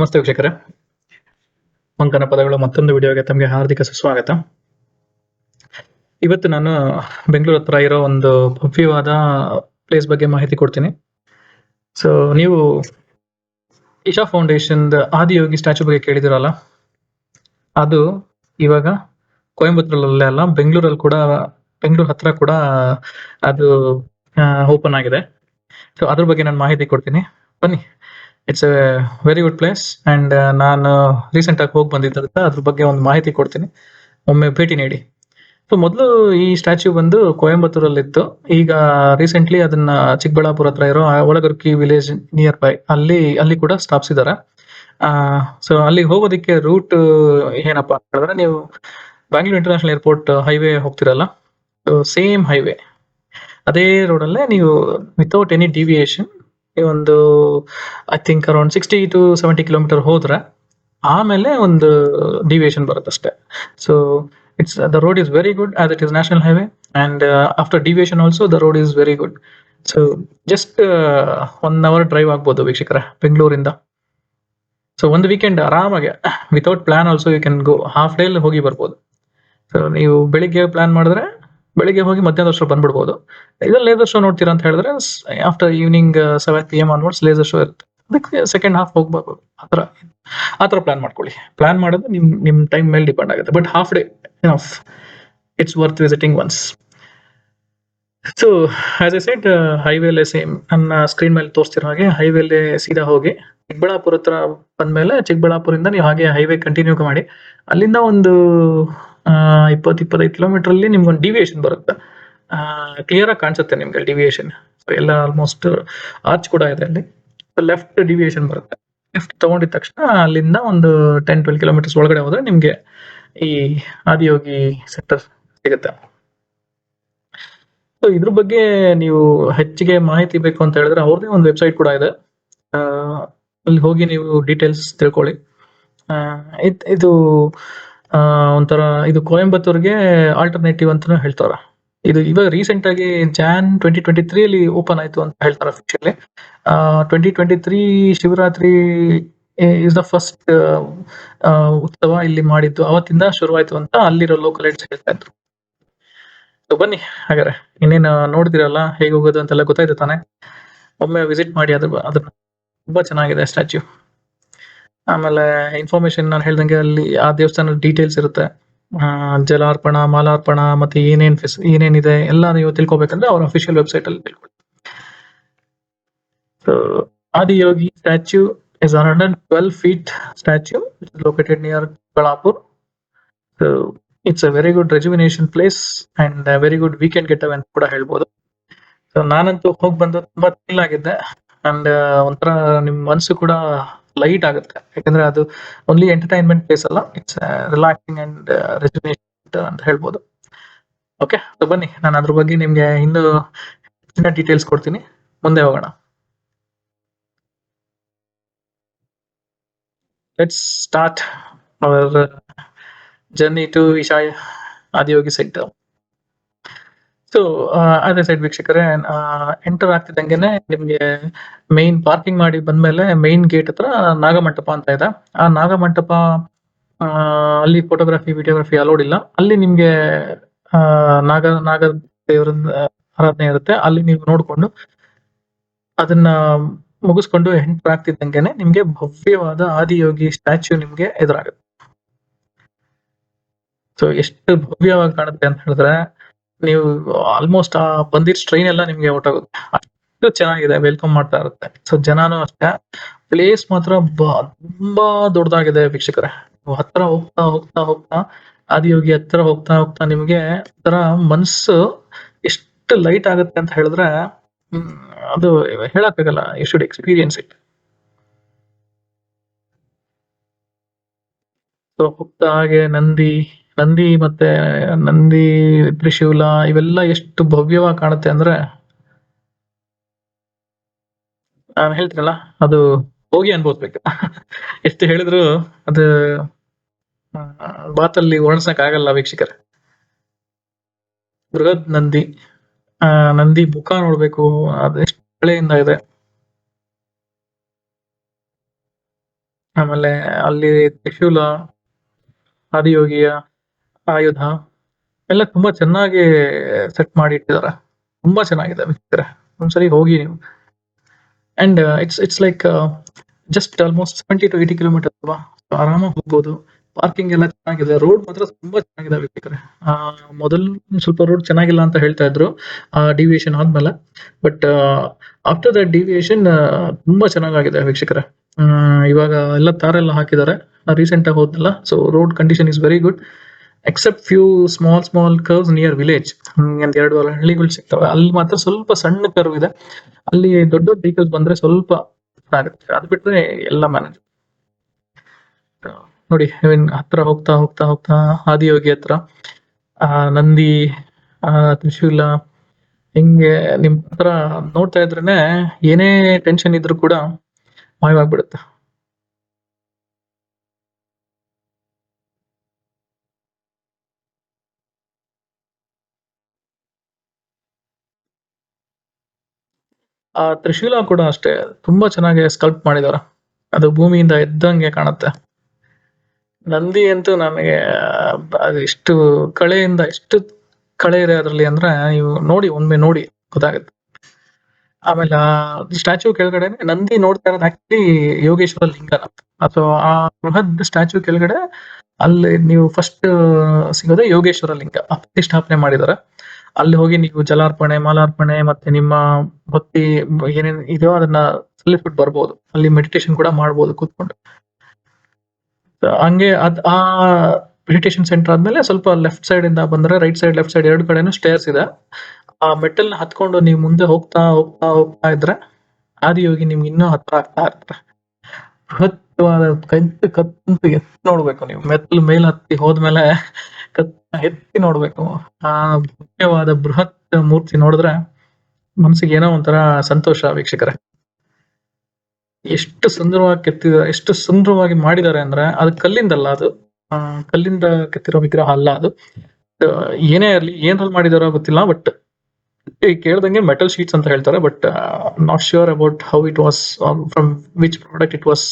ನಮಸ್ತೆ ವೀಕ್ಷಕರೇ, ಮಂಕನ ಪದಗಳು ಮತ್ತೊಂದು ವಿಡಿಯೋಗೆ ತಮಗೆ ಹಾರ್ದಿಕ ಸುಸ್ವಾಗತ. ಇವತ್ತು ನಾನು ಬೆಂಗಳೂರು ಹತ್ರ ಇರೋ ಒಂದು ಭವ್ಯವಾದ ಪ್ಲೇಸ್ ಬಗ್ಗೆ ಮಾಹಿತಿ ಕೊಡ್ತೀನಿ. ಸೊ ನೀವು ಇಶಾ ಫೌಂಡೇಶನ್ ಆದಿಯೋಗಿ ಸ್ಟ್ಯಾಚು ಬಗ್ಗೆ ಕೇಳಿದಿರಲ್ಲ, ಅದು ಇವಾಗ ಕೊಯಂಬತ್ತೂರಲ್ಲೇ ಅಲ್ಲ, ಬೆಂಗಳೂರಲ್ಲಿ ಕೂಡ, ಬೆಂಗಳೂರು ಹತ್ರ ಕೂಡ ಅದು ಓಪನ್ ಆಗಿದೆ. ಸೊ ಅದ್ರ ಬಗ್ಗೆ ನಾನು ಮಾಹಿತಿ ಕೊಡ್ತೀನಿ, ಬನ್ನಿ. It's A very good place and ನಾನು ರೀಸೆಂಟ್ ಆಗಿ ಹೋಗಿ ಬಂದಿದ್ದರಿಂದ ಅದ್ರ ಬಗ್ಗೆ ಒಂದು ಮಾಹಿತಿ ಕೊಡ್ತೀನಿ, ಒಮ್ಮೆ ಭೇಟಿ ನೀಡಿ. ಸೊ ಮೊದಲು ಈ ಸ್ಟ್ಯಾಚ್ಯೂ ಬಂದು ಕೊಯಂಬತ್ತೂರಲ್ಲಿತ್ತು. ಈಗ ರೀಸೆಂಟ್ಲಿ ಅದನ್ನ ಚಿಕ್ಕಬಳ್ಳಾಪುರ ಹತ್ರ ಇರೋ ಒಳಗರ್ಕಿ ವಿಲೇಜ್ ನಿಯರ್ ಬೈ ಅಲ್ಲಿ ಕೂಡ ಸ್ಥಾಪಿಸಿದ್ದಾರೆ. ಸೊ ಅಲ್ಲಿಗೆ ಹೋಗೋದಕ್ಕೆ ರೂಟ್ ಏನಪ್ಪಾ ಅಂತ ಹೇಳಿದ್ರೆ, ನೀವು ಬ್ಯಾಂಗ್ಳೂರ್ ಇಂಟರ್ನ್ಯಾಷನಲ್ ಏರ್ಪೋರ್ಟ್ ಹೈವೇ ಹೋಗ್ತಿರಲ್ಲ, ಸೇಮ್ ಹೈವೇ ಅದೇ ರೋಡಲ್ಲೇ ನೀವು ವಿತೌಟ್ ಎನಿ ಡಿವಿಯೇಷನ್ ಒಂದು I think around 60 to 70 kilometre ಹೋದ್ರೆ ಆಮೇಲೆ ಒಂದು ಡಿವಿಯೇಷನ್ ಬರುತ್ತೆ ಅಷ್ಟೇ. So it's the road is very good as it is national highway and after deviation also the road is very good. So just 1 hour drive ಆಗ್ಬೋದು ವೀಕ್ಷಕರೇ ಬೆಂಗಳೂರಿಂದ. So ಒಂದು weekend ಆರಾಮಾಗಿ without plan also you can go, half day ಹೋಗಿ ಬರ್ಬೋದು. So ನೀವು ಬೆಳಿಗ್ಗೆ plan ಮಾಡಿದ್ರೆ ಬೆಳಿಗ್ಗೆ ಹೋಗಿ ಮಧ್ಯಾಹ್ನ ವರ್ಷ ಬಂದ್ಬಿಡ್ಬೋದು. ಇದ್ರಲ್ಲಿ ಲೇಸರ್ ಶೋ ನೋಡ್ತೀರಾ ಅಂತ ಹೇಳಿದ್ರೆ after evening 7 PM onwards laser show ಇರುತ್ತೆ. ಅದಕ್ಕೆ ಸೆಕೆಂಡ್ ಹಾಫ್ ಹೋಗ್ಬೋದು. ಆ ಥರ ಪ್ಲಾನ್ ಮಾಡ್ಕೊಳ್ಳಿ. ಪ್ಲಾನ್ ಮಾಡೋದು ನಿಮ್ ಟೈಮ್ ಮೇಲೆ ಡಿಪೆಂಡ್ ಆಗುತ್ತೆ, but half day enough. It's worth visiting once. So as I said, ಹೈವೇಲೆ ಸೇಮ್ ನನ್ನ ಸ್ಕ್ರೀನ್ ಮೇಲೆ ತೋರಿಸ್ತಿರೋ ಹಾಗೆ ಹೈವೇಲೆ ಸೀದಾ ಹೋಗಿ ಚಿಕ್ಕಬಳ್ಳಾಪುರ ಹತ್ರ ಬಂದ್ಮೇಲೆ, ಚಿಕ್ಕಬಳ್ಳಾಪುರದಿಂದ ನೀವು ಹಾಗೆ ಹೈವೇ ಕಂಟಿನ್ಯೂ ಮಾಡಿ ಅಲ್ಲಿಂದ ಒಂದು 20-25 ಕಿಲೋಮೀಟರ್ ಅಲ್ಲಿ ನಿಮ್ಗೊಂದು ಡಿವಿಯೇಷನ್ ಬರುತ್ತೆ. ಕ್ಲಿಯರ್ ಆಗಿ ಕಾಣಿಸುತ್ತೆ ನಿಮ್ಗೆ ಡಿವಿಯೇಷನ್. ಎಲ್ಲ ಆಲ್ಮೋಸ್ಟ್ ಆರ್ಚ್ ಕೂಡ ಇದೆ ಅಲ್ಲಿ. ಲೆಫ್ಟ್ ಡಿವಿಯೇಷನ್ ಬರುತ್ತೆ. ಲೆಫ್ಟ್ ತಗೊಂಡಿದ ತಕ್ಷಣ ಅಲ್ಲಿಂದ ಒಂದು 10-12 ಕಿಲೋಮೀಟರ್ಸ್ ಒಳಗಡೆ ಹೋದ್ರೆ ನಿಮ್ಗೆ ಈ ಆದಿಯೋಗಿ ಸೆಂಟರ್ ಸಿಗುತ್ತೆ. ಸೊ ಇದ್ರ ಬಗ್ಗೆ ನೀವು ಹೆಚ್ಚಿಗೆ ಮಾಹಿತಿ ಬೇಕು ಅಂತ ಹೇಳಿದ್ರೆ ಅವ್ರದೇ ಒಂದು ವೆಬ್ಸೈಟ್ ಕೂಡ ಇದೆ, ಅಲ್ಲಿ ಹೋಗಿ ನೀವು ಡೀಟೇಲ್ಸ್ ತಿಳ್ಕೊಳ್ಳಿ. ಇದು ಒಂಥರ ಇದು ಕೊಯಂಬತ್ತೂರ್ಗೆ ಆಲ್ಟರ್ನೇಟಿವ್ ಅಂತಾನು ಹೇಳ್ತಾರ. ಇದು ಇವಾಗ ರೀಸೆಂಟ್ ಆಗಿ Jan 2023 ಅಲ್ಲಿ ಓಪನ್ ಆಯ್ತು ಅಂತ ಹೇಳ್ತಾರೆ officially. 2023 Shivaratri is the first ಉತ್ಸವ ಇಲ್ಲಿ ಮಾಡಿದ್ದು, ಅವತ್ತಿಂದ ಶುರುವಾಯ್ತು ಅಂತ ಅಲ್ಲಿರೋ ಲೋಕಲೈಟ್ಸ್ ಹೇಳ್ತಾ ಇದ್ರು. ಸೊ ಬನ್ನಿ ಹಾಗಾದ್ರೆ, ಇನ್ನೇನು ನೋಡ್ತಿರಲ್ಲ ಹೇಗೆ ಹೋಗೋದು ಅಂತೆಲ್ಲ ಗೊತ್ತಾಯ್ತು ತಾನೆ. ಒಮ್ಮೆ ವಿಸಿಟ್ ಮಾಡಿ, ಅದನ್ನ ತುಂಬಾ ಚೆನ್ನಾಗಿದೆ ಸ್ಟ್ಯಾಚ್ಯೂ. ಆಮೇಲೆ ಇನ್ಫಾರ್ಮೇಶನ್ ನಾನು ಹೇಳ್ದಂಗೆ ಅಲ್ಲಿ ಆ ದೇವಸ್ಥಾನದ ಡೀಟೇಲ್ಸ್ ಇರುತ್ತೆ. ಜಲಾರ್ಪಣ, ಮಾಲಾರ್ಪಣ ಮತ್ತೆ ಏನೇನಿದೆ ಎಲ್ಲ ನೀವು ತಿಳ್ಕೊಬೇಕಂದ್ರೆ ಅವ್ರ ಅಫಿಷಿಯಲ್ ವೆಬ್ಸೈಟ್ ಅಲ್ಲಿ ತಿಳ್ಕೊಳ್ಳಿ. So Adiyogi statue is 112 feet statue which is located near Kolhapur. So it's a very good rejuvenation place and a very good weekend getaway ಅಂತ ಕೂಡ ಹೇಳ್ಬೋದು. ಸೊ ನಾನಂತೂ ಹೋಗಿ ಬಂದು ತುಂಬಾ ಥ್ರಿಲ್ ಆಗಿದ್ದೆ ಅಂಡ್ ಒಂಥರ ನಿಮ್ ಮನಸ್ಸು ಕೂಡ ಲೈಟ್ ಆಗುತ್ತೆ, ಯಾಕಂದ್ರೆ ಅದು ಓನ್ಲಿ ಎಂಟರ್ಟೈನ್ಮೆಂಟ್ ಪ್ಲೇಸ್ ಅಲ್ಲ, ಇಟ್ಸ್ ರಿಲ್ಯಾಕ್ಸಿಂಗ್ ಅಂಡ್ ರೆಜುವಿನೇಷನ್ ಅಂತ ಹೇಳ್ಬೋದು. ಓಕೆ, ಸೊ ಬನ್ನಿ ನಾನು ಅದ್ರ ಬಗ್ಗೆ ನಿಮ್ಗೆ ಇನ್ನೂ ಹೆಚ್ಚಿನ ಡೀಟೇಲ್ಸ್ ಕೊಡ್ತೀನಿ. ಮುಂದೆ ಹೋಗೋಣ. Let's start our journey to Isha Adiyogi centre. So ಅದೇ ಸೈಡ್ ವೀಕ್ಷಕರೇ, ಎಂಟರ್ ಆಗ್ತಿದ್ದಂಗೆನೆ ನಿಮ್ಗೆ ಮೈನ್ ಪಾರ್ಕಿಂಗ್ ಮಾಡಿ ಬಂದ್ಮೇಲೆ ಮೈನ್ ಗೇಟ್ ಹತ್ರ ನಾಗಮಂಟಪ ಅಂತ ಇದೆ. ಆ ನಾಗಮಂಟಪ ಅಲ್ಲಿ ಫೋಟೋಗ್ರಫಿ ವಿಡಿಯೋಗ್ರಫಿ ಅಲೋಡ್ ಇಲ್ಲ. ಅಲ್ಲಿ ನಿಮ್ಗೆ ನಾಗ ದೇವರ ಆರಾಧನೆ ಇರುತ್ತೆ. ಅಲ್ಲಿ ನೀವು ನೋಡ್ಕೊಂಡು ಅದನ್ನ ಮುಗಿಸ್ಕೊಂಡು ಎಂಟರ್ ಆಗ್ತಿದ್ದಂಗೆನೆ ನಿಮ್ಗೆ ಭವ್ಯವಾದ ಆದಿಯೋಗಿ ಸ್ಟ್ಯಾಚ್ಯೂ ನಿಮ್ಗೆ ಎದುರಾಗುತ್ತೆ. ಸೊ ಎಷ್ಟು ಭವ್ಯವಾಗಿ ಕಾಣುತ್ತೆ ಅಂತ ಹೇಳಿದ್ರೆ, ನೀವು ಆಲ್ಮೋಸ್ಟ್ ಆ ಬಂದಿರೋ ಟ್ರೈನ್ ಎಲ್ಲ ನಿಮ್ಗೆ ಹೊರಟೋಗುತ್ತೆ, ಅಷ್ಟು ಚೆನ್ನಾಗಿದೆ, ವೆಲ್ಕಮ್ ಮಾಡ್ತಾ ಇರುತ್ತೆ. ಸೊ ಜನನು ಅಷ್ಟೇ. ಪ್ಲೇಸ್ ಮಾತ್ರ ತುಂಬಾ ದೊಡ್ಡದಾಗಿದೆ ವೀಕ್ಷಕರೇ. ಹತ್ರ ಹೋಗ್ತಾ ಹೋಗ್ತಾ ಹೋಗ್ತಾ ಆದಿಯೋಗಿ ಹತ್ರ ಹೋಗ್ತಾ ಹೋಗ್ತಾ ನಿಮ್ಗೆ ಒಂಥರ ಮನ್ಸು ಎಷ್ಟು ಲೈಟ್ ಆಗುತ್ತೆ ಅಂತ ಹೇಳಿದ್ರೆ ಅದು ಹೇಳಕ್ಕಾಗಲ್ಲ. You should experience it. So ಹೋಗ್ತಾ ಹಾಗೆ ನಂದಿ ಮತ್ತೆ ನಂದಿ ತ್ರಿಶೂಲ ಇವೆಲ್ಲ ಎಷ್ಟು ಭವ್ಯವಾಗಿ ಕಾಣುತ್ತೆ ಅಂದ್ರೆ ನಾನು ಹೇಳ್ತೀನಲ್ಲ, ಅದು ಹೋಗಿ ಅನ್ಭವಿಸ್ಬೇಕು. ಎಷ್ಟು ಹೇಳಿದ್ರು ಅದು ಮಾತಲ್ಲಿ ವರ್ಣಿಸಕ್ ಆಗಲ್ಲ ವೀಕ್ಷಕರೇ. ಬೃಹತ್ ನಂದಿ ಮುಖ ನೋಡ್ಬೇಕು, ಅದೆಷ್ಟು ಹಳೆಯಿಂದ ಇದೆ. ಆಮೇಲೆ ಅಲ್ಲಿ ತ್ರಿಶೂಲ, ಆದಿಯೋಗಿಯ ಆಯುಧ ಎಲ್ಲ ತುಂಬಾ ಚೆನ್ನಾಗಿ ಸೆಟ್ ಮಾಡಿ ಇಟ್ಟಿದ್ದಾರೆ. ತುಂಬಾ ಚೆನ್ನಾಗಿದೆ ವೀಕ್ಷಕರೇ. ಒಂದ್ಸರಿ ಹೋಗಿ ನೀವು. And it's like just almost 70 to 80 kilometre ಅಲ್ವಾ, ಆರಾಮಾಗಿ ಹೋಗ್ಬೋದು. ಪಾರ್ಕಿಂಗ್ ಎಲ್ಲ ಚೆನ್ನಾಗಿದೆ. ರೋಡ್ ಮಾತ್ರ ತುಂಬಾ ಚೆನ್ನಾಗಿದೆ ವೀಕ್ಷಕರೇ. ಮೊದಲು ಸ್ವಲ್ಪ ರೋಡ್ ಚೆನ್ನಾಗಿಲ್ಲ ಅಂತ ಹೇಳ್ತಾ ಇದ್ರು ಡಿವಿಯೇಷನ್ ಆದ್ಮೇಲೆ, ಬಟ್ ಆಫ್ಟರ್ ದಟ್ ಡಿವಿಯೇಷನ್ ತುಂಬಾ ಚೆನ್ನಾಗಿದೆ ವೀಕ್ಷಕರೇ. ಇವಾಗ ಎಲ್ಲ ತಾರೆಲ್ಲ ಹಾಕಿದ್ದಾರೆ. ರೀಸೆಂಟ್ ಆಗಿ ಹೋದ್ನಲ್ಲ, so road condition is very good except few small curves near village. ಒಂದ್ 2 ಹಳ್ಳಿಗಳು ಸಿಗ್ತವೆ, ಅಲ್ಲಿ ಮಾತ್ರ ಸ್ವಲ್ಪ ಸಣ್ಣ ಕರ್ವ್ ಇದೆ. ಅಲ್ಲಿ ದೊಡ್ಡ ದೊಡ್ಡ ವೆಹಿಕಲ್ಸ್ ಬಂದ್ರೆ ಸ್ವಲ್ಪ ಆಗುತ್ತೆ. ಅದು ಬಿಟ್ರೆ ಎಲ್ಲ ಮ್ಯಾನೇಜ್. ನೋಡಿ ಹತ್ರ ಹೋಗ್ತಾ ಹೋಗ್ತಾ ಹೋಗ್ತಾ ಆದಿಯೋಗಿ ಹತ್ರ ನಂದಿ, ತ್ರಿಶೂಲ, ಹಿಂಗೆ ನಿಮ್ ಹತ್ರ ನೋಡ್ತಾ ಇದ್ರೇನೆ ಏನೇ ಟೆನ್ಷನ್ ಇದ್ರು ಕೂಡ ಮಾಯವಾಗ್ಬಿಡುತ್ತೆ. ತ್ರಿಶೂಲ ಕೂಡ ಅಷ್ಟೇ ತುಂಬಾ ಚೆನ್ನಾಗಿ ಸ್ಕಲ್ಪ್ ಮಾಡಿದಾರೆ. ಅದು ಭೂಮಿಯಿಂದ ಎದ್ದಂಗೆ ಕಾಣುತ್ತೆ. ನಂದಿ ಅಂತೂ ನಮಗೆ ಅದು ಎಷ್ಟು ಕಳೆಯಿಂದ ಎಷ್ಟು ಕಳೆ ಇದೆ ಅದ್ರಲ್ಲಿ ಅಂದ್ರೆ ನೀವು ನೋಡಿ, ಒಮ್ಮೆ ನೋಡಿ ಗೊತ್ತಾಗುತ್ತೆ. ಆಮೇಲೆ ಸ್ಟ್ಯಾಚ್ಯೂ ಕೆಳಗಡೆ ನಂದಿ ನೋಡ್ತಾ ಇರೋದು ಆಕ್ಚುಲಿ ಯೋಗೇಶ್ವರ ಲಿಂಗನ. ಅಥವಾ ಆ ಬೃಹತ್ ಸ್ಟ್ಯಾಚ್ಯೂ ಕೆಳಗಡೆ ಅಲ್ಲಿ ನೀವು ಫಸ್ಟ್ ಸಿಗೋದೇ ಯೋಗೇಶ್ವರ ಲಿಂಗ ಪ್ರತಿಷ್ಠಾಪನೆ ಮಾಡಿದ್ದಾರೆ. ಅಲ್ಲಿ ಹೋಗಿ ನೀವು ಜಲಾರ್ಪಣೆ, ಮಾಲಾರ್ಪಣೆ ಮತ್ತೆ ನಿಮ್ಮ ಭಕ್ತಿ ಏನೇನ್ ಇದೆಯೋ ಅದನ್ನ ಸಲ್ಲಿಸ್ಬಿಟ್ಟು ಬರ್ಬೋದು. ಅಲ್ಲಿ ಮೆಡಿಟೇಷನ್ ಕೂಡ ಮಾಡ್ಬೋದು ಕೂತ್ಕೊಂಡು. ಹಂಗೆ ಆ ಮೆಡಿಟೇಷನ್ ಸೆಂಟರ್ ಆದ್ಮೇಲೆ ಸ್ವಲ್ಪ ಲೆಫ್ಟ್ ಸೈಡ್ ಇಂದ ಬಂದ್ರೆ ರೈಟ್ ಸೈಡ್, ಲೆಫ್ಟ್ ಸೈಡ್ 2 ಕಡೆನೂ ಸ್ಟೇರ್ಸ್ ಇದೆ. ಆ ಮೆಟ್ಟಲ್ನ ಹತ್ಕೊಂಡು ನೀವು ಮುಂದೆ ಹೋಗ್ತಾ ಹೋಗ್ತಾ ಹೋಗ್ತಾ ಇದ್ರೆ ಆದಿಯೋಗಿ ನಿಮ್ಗೆ ಇನ್ನೂ ಹತ್ರ ಆಗ್ತಾ ಇರ್ತಾರೆ. ಬೃಹತ್ವಾದ ಕತ್ತಂತೂ ಎತ್ತಿ ನೋಡ್ಬೇಕು ನೀವು. ಮೆಟ್ಟಲು ಮೇಲ್ ಹತ್ತಿ ಹೋದ್ಮೇಲೆ ಎತ್ತಿ ನೋಡ್ಬೇಕು. ಆ ಮುಖ್ಯವಾದ ಬೃಹತ್ ಮೂರ್ತಿ ನೋಡಿದ್ರೆ ಮನ್ಸಿಗೆ ಏನೋ ಒಂಥರ ಸಂತೋಷ ವೀಕ್ಷಕರೇ. ಎಷ್ಟು ಸುಂದರವಾಗಿ ಕೆತ್ತಿದ್ದಾರೆ, ಎಷ್ಟು ಸುಂದರವಾಗಿ ಮಾಡಿದ್ದಾರೆ ಅಂದ್ರೆ ಅದು ಕಲ್ಲಿಂದಲ್ಲ, ಅದು ಕಲ್ಲಿಂದ ಕೆತ್ತಿರೋ ವಿಗ್ರಹ ಅಲ್ಲ ಅದು. ಏನೇ ಇರ್ಲಿ, ಏನ್ರಲ್ಲಿ ಮಾಡಿದಾರೋ ಗೊತ್ತಿಲ್ಲ, ಬಟ್ ಕೇಳ್ದಂಗೆ ಮೆಟಲ್ ಶೀಟ್ಸ್ ಅಂತ ಹೇಳ್ತಾರೆ. But not sure about how it was, from which product it was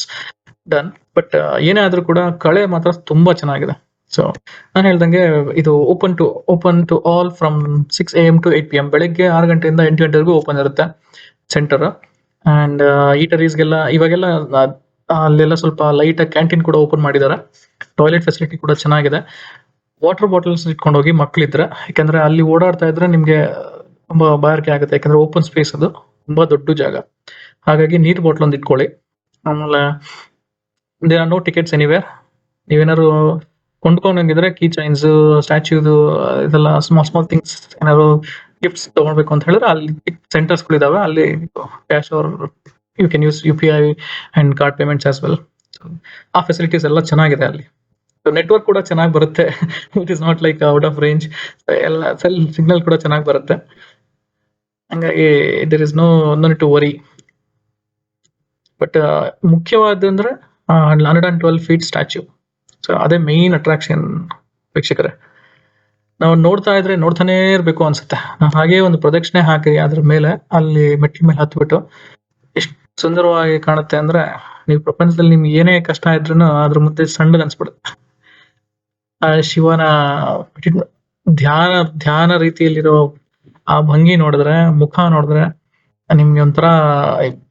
done. But ಏನೇ ಆದ್ರೂ ಕೂಡ ಕಳೆ ಮಾತ್ರ ತುಂಬಾ ಚೆನ್ನಾಗಿದೆ. ಸೊ ನಾನು ಹೇಳ್ದಂಗೆ ಇದು open to all from 6 AM to 8 PM. ಬೆಳಗ್ಗೆ 6 ಗಂಟೆಯಿಂದ 8 ಗಂಟೆವರೆಗೂ ಓಪನ್ ಇರುತ್ತೆ ಸೆಂಟರ್. ಅಂಡ್ ಈಟರೀಸ್ಗೆಲ್ಲ ಇವಾಗೆಲ್ಲ ಅಲ್ಲೆಲ್ಲ ಸ್ವಲ್ಪ ಲೈಟ್ ಕ್ಯಾಂಟೀನ್ ಕೂಡ ಓಪನ್ ಮಾಡಿದ್ದಾರೆ. ಟಾಯ್ಲೆಟ್ ಫೆಸಿಲಿಟಿ ಕೂಡ ಚೆನ್ನಾಗಿದೆ. ವಾಟರ್ ಬಾಟಲ್ಸ್ ಇಟ್ಕೊಂಡು ಹೋಗಿ ಮಕ್ಳಿದ್ರೆ, ಯಾಕಂದ್ರೆ ಅಲ್ಲಿ ಓಡಾಡ್ತಾ ಇದ್ರೆ ನಿಮ್ಗೆ ತುಂಬಾ ಬಾಯಾರಿಕೆ ಆಗುತ್ತೆ. ಯಾಕಂದ್ರೆ ಓಪನ್ ಸ್ಪೇಸ್, ಅದು ತುಂಬಾ ದೊಡ್ಡ ಜಾಗ. ಹಾಗಾಗಿ ನೀರ್ ಬಾಟ್ಲ್ ಒಂದು ಇಟ್ಕೊಳ್ಳಿ. ಆಮೇಲೆ there are no tickets anywhere. ನೀವೇನಾದ್ರು ಕೊಂಡ್ಕೊಂಡಂಗಿದ್ರೆ ಕೀ ಚೈನ್ಸ್, ಸ್ಟ್ಯಾಚ್ಯೂದು ಇದೆಲ್ಲ ಸ್ಮಾಲ್ ಥಿಂಗ್ಸ್ ಏನಾದ್ರು ಗಿಫ್ಟ್ಸ್ ತಗೊಳ್ಬೇಕು ಅಂತ ಹೇಳಿದ್ರೆ ಅಲ್ಲಿ ಸೆಂಟರ್ಸ್ಗಳಿದಾವೆ. ಅಲ್ಲಿ cash or you can use UPI and card payments as well. ಆ ಫೆಸಿಲಿಟೀಸ್ ಎಲ್ಲ ಚೆನ್ನಾಗಿದೆ ಅಲ್ಲಿ. ನೆಟ್ವರ್ಕ್ ಕೂಡ ಚೆನ್ನಾಗಿ ಬರುತ್ತೆ. It is not like out of range. ಎಲ್ಲ ಸಿಗ್ನಲ್ ಕೂಡ ಚೆನ್ನಾಗಿ ಬರುತ್ತೆ. ಹಂಗಾಗಿ there is no need to worry. But ಮುಖ್ಯವಾದಂದ್ರೆ 112 feet ಸ್ಟ್ಯಾಚ್ಯೂ. ಸೊ ಅದೇ ಮೇನ್ ಅಟ್ರಾಕ್ಷನ್ ವೀಕ್ಷಕರೇ. ನಾವು ನೋಡ್ತಾ ಇದ್ರೆ ನೋಡ್ತಾನೆ ಇರ್ಬೇಕು ಅನ್ಸುತ್ತೆ. ಹಾಗೆ ಒಂದು ಪ್ರದಕ್ಷಿಣೆ ಹಾಕಿ ಅದ್ರ ಮೇಲೆ, ಅಲ್ಲಿ ಮೆಟ್ಟಿಲ ಮೇಲೆ ಹತ್ಬಿಟ್ಟು ಎಷ್ಟು ಸುಂದರವಾಗಿ ಕಾಣುತ್ತೆ ಅಂದ್ರೆ, ನೀವು ಪ್ರಪಂಚದಲ್ಲಿ ನಿಮ್ಗೆ ಏನೇ ಕಷ್ಟ ಇದ್ರೂ ಅದ್ರ ಮುಂದೆ ಸಣ್ಣಗ್ ಅನ್ಸ್ಬಿಡುತ್ತೆ. ಆ ಶಿವನ ಧ್ಯಾನ ರೀತಿಯಲ್ಲಿರೋ ಆ ಭಂಗಿ ನೋಡಿದ್ರೆ, ಮುಖ ನೋಡಿದ್ರೆ ನಿಮ್ಗೆ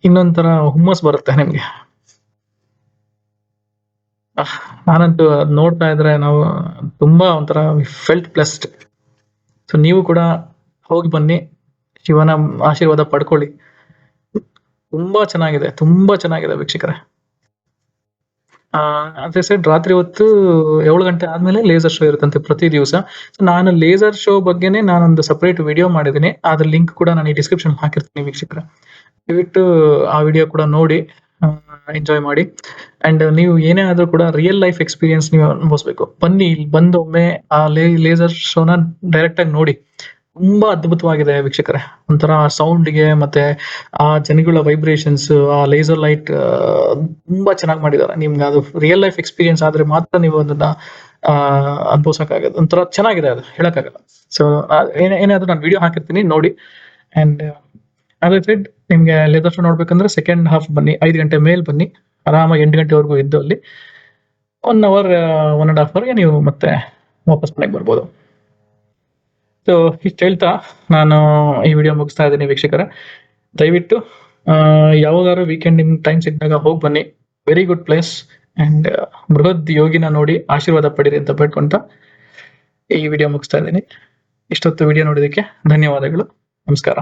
ಇನ್ನೊಂಥರ ಹುಮ್ಮಸ್ ಬರುತ್ತೆ ನಿಮ್ಗೆ. ನಾನಂತೂ ಅದ್ ನೋಡ್ತಾ ಇದ್ರೆ ನಾವು ತುಂಬಾ ಒಂಥರ ಫೆಲ್ಟ್ ಬ್ಲೆಸ್ಡ್. ಸೊ ನೀವು ಕೂಡ ಹೋಗಿ ಬನ್ನಿ, ಶಿವನ ಆಶೀರ್ವಾದ ಪಡ್ಕೊಳ್ಳಿ. ತುಂಬಾ ಚೆನ್ನಾಗಿದೆ ವೀಕ್ಷಕರೇ. ಅದೇ ಸೆಡ್ ರಾತ್ರಿ ಹೊತ್ತು 7 ಗಂಟೆ ಆದ್ಮೇಲೆ ಲೇಸರ್ ಶೋ ಇರುತ್ತಂತೆ ಪ್ರತಿ ದಿವಸ. ನಾನು ಲೇಸರ್ ಶೋ ಬಗ್ಗೆನೇ ನಾನೊಂದು ಸಪರೇಟ್ ವಿಡಿಯೋ ಮಾಡಿದ್ದೀನಿ. ಅದ್ರ ಲಿಂಕ್ ಕೂಡ ನಾನು ಈ ಡಿಸ್ಕ್ರಿಪ್ಷನ್ ಹಾಕಿರ್ತೀನಿ ವೀಕ್ಷಕರೇ. ದಯವಿಟ್ಟು ಆ ವಿಡಿಯೋ ಕೂಡ ನೋಡಿ ಎಂಜಾಯ್ ಮಾಡಿ. ಅಂಡ್ ನೀವು ಏನೇ ಆದ್ರೂ ಕೂಡ ರಿಯಲ್ ಲೈಫ್ ಎಕ್ಸ್ಪೀರಿಯನ್ಸ್ ನೀವು ಅನುಭವಿಸ್ಬೇಕು. ಬನ್ನಿ, ಇಲ್ಲಿ ಬಂದು ಒಮ್ಮೆ ಆ ಲೇಸರ್ ಶೋನ ಡೈರೆಕ್ಟ್ ಆಗಿ ನೋಡಿ. ತುಂಬಾ ಅದ್ಭುತವಾಗಿದೆ ವೀಕ್ಷಕರೇ. ಒಂಥರ ಸೌಂಡ್ಗೆ ಮತ್ತೆ ಆ ಜನಗಳ ವೈಬ್ರೇಷನ್ಸ್, ಆ ಲೇಸರ್ ಲೈಟ್ ತುಂಬಾ ಚೆನ್ನಾಗಿ ಮಾಡಿದ್ದಾರೆ. ನಿಮ್ಗೆ ಅದು ರಿಯಲ್ ಲೈಫ್ ಎಕ್ಸ್ಪೀರಿಯನ್ಸ್ ಆದ್ರೆ ಮಾತ್ರ ನೀವು ಅದನ್ನ ಅನುಭವಿಸಕ್ಕಾಗದು. ಒಂಥರ ಚೆನ್ನಾಗಿದೆ, ಅದು ಹೇಳಕ್ಕಾಗಲ್ಲ. ಸೊ ಏನಾದ್ರೂ ನಾನು ವಿಡಿಯೋ ಹಾಕಿರ್ತೀನಿ ನೋಡಿ. ಅಂಡ್ ಅದೇ ಸೆಡ್ ನಿಮ್ಗೆ ಲೇಸರ್ ಶೋ ನೋಡ್ಬೇಕಂದ್ರೆ ಸೆಕೆಂಡ್ ಹಾಫ್ ಬನ್ನಿ, 5 ಗಂಟೆ ಮೇಲ್ ಬನ್ನಿ. ಆರಾಮಾಗಿ 8 ಗಂಟೆವರೆಗೂ ಇದ್ದು ಅಲ್ಲಿ 1 ಅವರ್ 1.5 ಅವರ್ಗೆ ನೀವು ಮತ್ತೆ ವಾಪಸ್ ಮನೆಗೆ ಬರ್ಬೋದು. ಸೊ ಇಷ್ಟು ಹೇಳ್ತಾ ನಾನು ಈ ವಿಡಿಯೋ ಮುಗಿಸ್ತಾ ಇದ್ದೀನಿ ವೀಕ್ಷಕರೇ. ದಯವಿಟ್ಟು ಯಾವಾಗಾದ್ರೂ ವೀಕೆಂಡ್ ನಿಮ್ಗೆ ಟೈಮ್ ಸಿಕ್ಕಿದಾಗ ಹೋಗಿ ಬನ್ನಿ. ವೆರಿ ಗುಡ್ ಪ್ಲೇಸ್ ಅಂಡ್ ಬೃಹದ್ ಯೋಗಿನ ನೋಡಿ ಆಶೀರ್ವಾದ ಪಡೀರಿ ಅಂತ ಬೇಡ್ಕೊಂತ ಈ ವಿಡಿಯೋ ಮುಗಿಸ್ತಾ ಇದ್ದೀನಿ. ಇಷ್ಟೊತ್ತು ವಿಡಿಯೋ ನೋಡೋದಕ್ಕೆ ಧನ್ಯವಾದಗಳು. ನಮಸ್ಕಾರ.